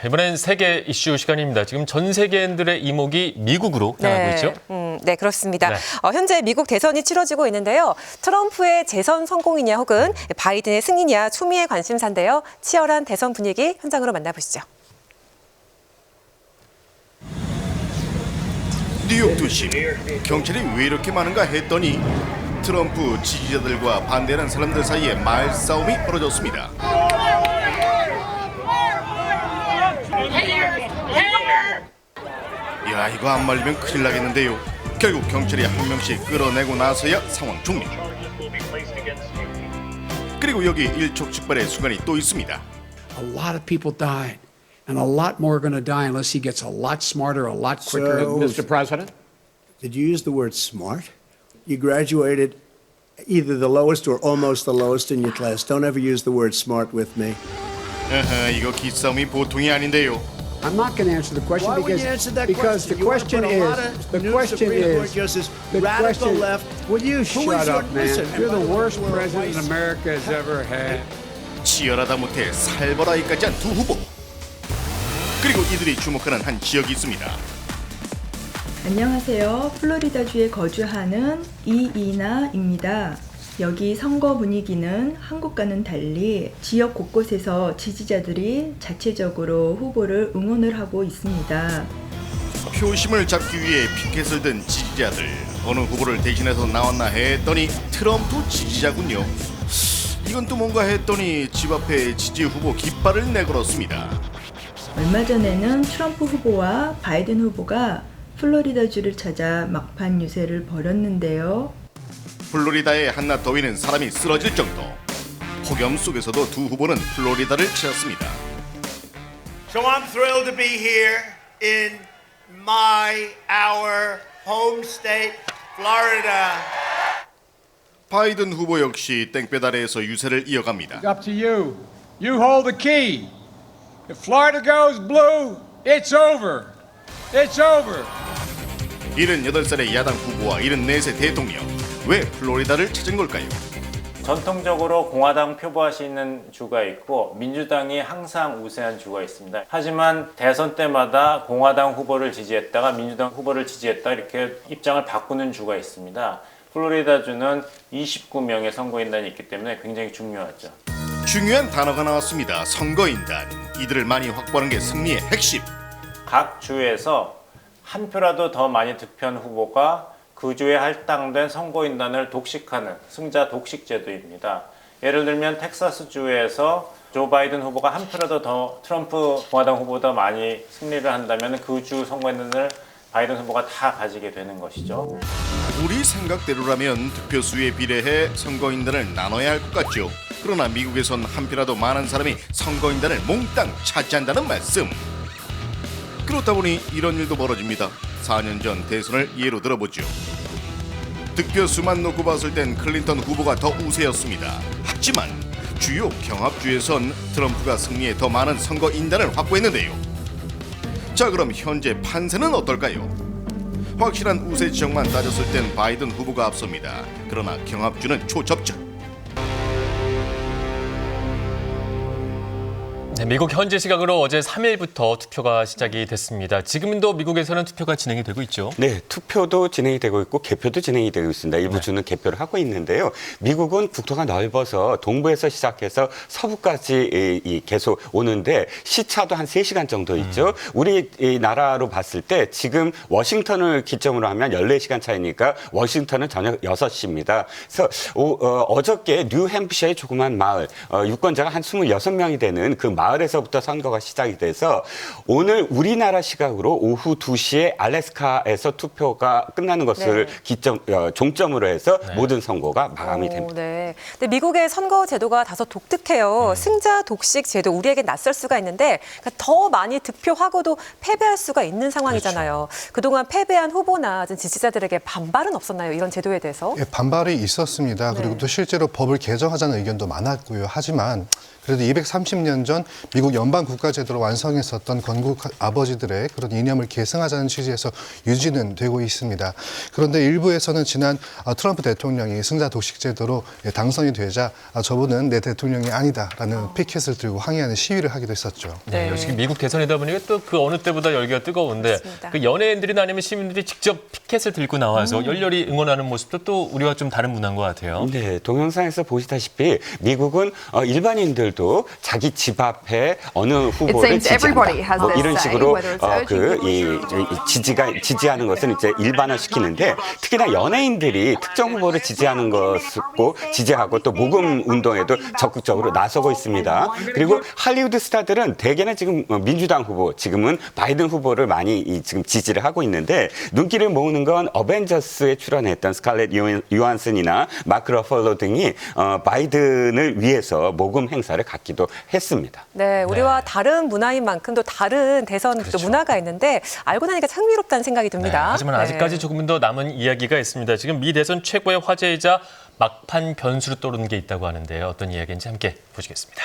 이번엔 세계 이슈 시간입니다. 지금 전 세계인들의 이목이 미국으로 향하고 있죠? 네, 그렇습니다. 네. 현재 미국 대선이 치러지고 있는데요. 트럼프의 재선 성공이냐 혹은 바이든의 승리냐 초미의 관심사인데요. 치열한 대선 분위기 현장으로 만나보시죠. 뉴욕 도심, 경찰이 왜 이렇게 많은가 했더니 트럼프 지지자들과 반대하는 사람들 사이에 말싸움이 벌어졌습니다. 야, 이거 안 말리면 큰일 나겠는데요. 결국 경찰이 한 명씩 끌어내고 나서야 상황 종료. 그리고 여기 일촉즉발의 순간이 또 있습니다. A lot of people died, and a lot more are going to die unless he gets a lot smarter, a lot quicker. Mr. President? Did you use the word smart? You graduated either the lowest or almost the lowest in your class. Don't ever use the word smart with me. 이거 기싸움이 보통이 아닌데요. I'm not going to answer the question Why would you answer that because question? the question You wanna put a lot is of the new question Supreme Court is justices, the radical question. left. Will you Who shut is your- up, man? listen, You're the worst we're president white- America has ever had. 치열하다 못해 살벌하기까지 한 두 후보. 그리고 이들이 주목하는 한 지역이 있습니다. 안녕하세요. 플로리다주에 거주하는 이이나입니다. 여기 선거 분위기는 한국과는 달리 지역 곳곳에서 지지자들이 자체적으로 후보를 응원을 하고 있습니다. 표심을 잡기 위해 피켓을 든 지지자들. 어느 후보를 대신해서 나왔나 했더니 트럼프 지지자군요. 이건 또 뭔가 했더니 집 앞에 지지 후보 깃발을 내걸었습니다. 얼마 전에는 트럼프 후보와 바이든 후보가 플로리다주를 찾아 막판 유세를 벌였는데요. 플로리다의 한낮 더위는 사람이 쓰러질 정도. 폭염 속에서도 두 후보는 플로리다를 찾았습니다. So I'm thrilled to be here in our home state, Florida. 바이든 후보 역시 땡볕 아래에서 유세를 이어갑니다. Up to you. You hold the key. If Florida goes blue, it's over. It's over. 78살의 야당 후보와 74세 대통령. 왜 플로리다를 찾은 걸까요? 전통적으로 공화당 표보하시는 주가 있고 민주당이 항상 우세한 주가 있습니다. 하지만 대선 때마다 공화당 후보를 지지했다가 민주당 후보를 지지했다 이렇게 입장을 바꾸는 주가 있습니다. 플로리다주는 29명의 선거인단이 있기 때문에 굉장히 중요하죠. 중요한 단어가 나왔습니다. 선거인단. 이들을 많이 확보하는 게 승리의 핵심. 각 주에서 한 표라도 더 많이 득표한 후보가 그 주에 할당된 선거인단을 독식하는 승자 독식 제도입니다. 예를 들면 텍사스주에서 조 바이든 후보가 한 표라도 더 트럼프 공화당 후보보다 많이 승리를 한다면 그 주 선거인단을 바이든 후보가 다 가지게 되는 것이죠. 우리 생각대로라면 득표수에 비례해 선거인단을 나눠야 할 것 같죠. 그러나 미국에선 한 표라도 많은 사람이 선거인단을 몽땅 차지한다는 말씀. 그렇다 보니 이런 일도 벌어집니다. 4년 전 대선을 예로 들어보죠. 득표수만 놓고 봤을 땐 클린턴 후보가 더 우세였습니다. 하지만 주요 경합주에선 트럼프가 승리에 더 많은 선거인단을 확보했는데요. 자, 그럼 현재 판세는 어떨까요? 확실한 우세 지역만 따졌을 땐 바이든 후보가 앞섭니다. 그러나 경합주는 초접전. 네, 미국 현지 시각으로 어제 3일부터 투표가 시작이 됐습니다. 지금도 미국에서는 투표가 진행이 되고 있죠. 네, 투표도 진행이 되고 있고 개표도 진행이 되고 있습니다. 일부 주는 개표를 하고 있는데요. 미국은 국토가 넓어서 동부에서 시작해서 서부까지 계속 오는데 시차도 한 3시간 정도 있죠. 우리 나라로 봤을 때 지금 워싱턴을 기점으로 하면 14시간 차이니까 워싱턴은 저녁 6시입니다. 그래서 어저께 뉴햄프셔의 조그만 마을, 유권자가 한 26명이 되는 그 마을에서부터 선거가 시작이 돼서 오늘 우리나라 시각으로 오후 2시에 알래스카에서 투표가 끝나는 것을 종점으로 해서 모든 선거가 마감이 됩니다. 네. 근데 미국의 선거 제도가 다소 독특해요. 승자 독식 제도 우리에게 낯설 수가 있는데 그러니까 더 많이 득표하고도 패배할 수가 있는 상황이잖아요. 그렇죠. 그동안 패배한 후보나 지지자들에게 반발은 없었나요? 이런 제도에 대해서? 반발이 있었습니다. 그리고 또 실제로 법을 개정하자는 의견도 많았고요. 하지만 그래도 230년 전 미국 연방 국가제도로 완성했었던 건국 아버지들의 그런 이념을 계승하자는 취지에서 유지는 되고 있습니다. 그런데 일부에서는 지난 트럼프 대통령이 승자 독식 제도로 당선이 되자 저분은 내 대통령이 아니다라는 피켓을 들고 항의하는 시위를 하기도 했었죠. 네, 지금 미국 대선이다 보니까 또 그 어느 때보다 열기가 뜨거운데 맞습니다. 그 연예인들이나 아니면 시민들이 직접 피켓을 들고 나와서 열렬히 응원하는 모습도 또 우리와 좀 다른 문화인 것 같아요. 네, 동영상에서 보시다시피 미국은 일반인들도 자기 집 앞에 어느 후보를 지지한다. 이런 식으로 지지하는 것은 이제 일반화시키는데 특히나 연예인들이 특정 후보를 지지하는 것고 지지하고 또 모금 운동에도 적극적으로 나서고 있습니다. 그리고 할리우드 스타들은 대개는 지금 민주당 후보, 지금은 바이든 후보를 많이 지금 지지를 하고 있는데 눈길을 모으는 건 어벤져스에 출연했던 스칼렛 요한슨이나 마크 러펄로 등이 바이든을 위해서 모금 행사를 갖기도 했습니다. 네, 우리와 다른 문화인 만큼 또 다른 대선 또 문화가 있는데 알고 나니까 참 흥미롭다는 생각이 듭니다. 네, 하지만 아직까지 조금 더 남은 이야기가 있습니다. 지금 미 대선 최고의 화제이자 막판 변수로 떠오르는 게 있다고 하는데요. 어떤 이야기인지 함께 보시겠습니다.